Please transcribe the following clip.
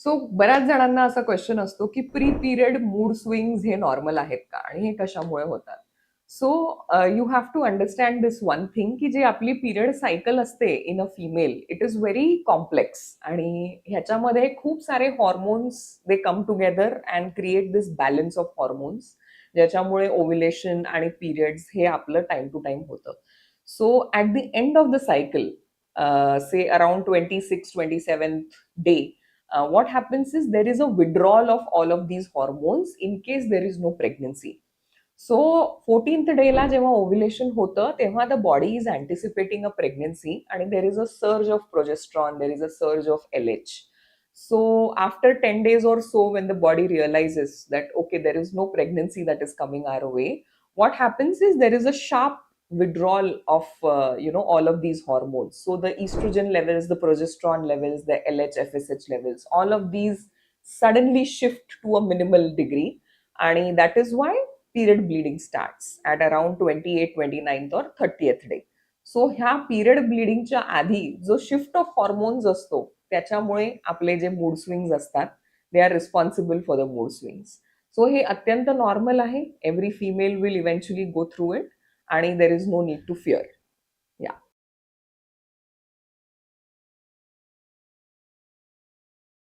सो बऱ्याच जणांना असा क्वेश्चन असतो की प्री पिरियड मूड स्विंग्स हे नॉर्मल आहेत का आणि हे कशामुळे होतात. So you have to understand this one thing की जे आपली पिरियड सायकल असते in a female it is very complex आणि ह्याच्यामध्ये खूप सारे hormones they come together and create this balance of hormones ज्याच्यामुळे ओव्युलेशन आणि पिरियड्स हे आपलं टाइम टू टाइम होतं. So at the end of the cycle say around 26-27th day what happens is there is a withdrawal of all of these hormones in case there is no pregnancy. So 14th day ला जेव्हा ovulation होतं तेव्हा the body is anticipating a pregnancy आणि there is a surge of progesterone, there is a surge of LH. So after 10 days or so, when the body realizes that okay, there is no pregnancy that is coming our way, what happens is there is a sharp withdrawal of all of these hormones. So the estrogen levels, the progesterone levels, the LH, FSH levels, all of these suddenly shift to a minimal degree, and that is why period bleeding starts at around 28th, 29th or 30th day. सो ह्या period ब्लिडिंगच्या आधी जो shift of hormones असतो त्याच्यामुळे आपले जे mood swings असतात they are responsible for the mood swings. So हे अत्यंत normal आहे. Every female will eventually go through it आणि there is no need to fear.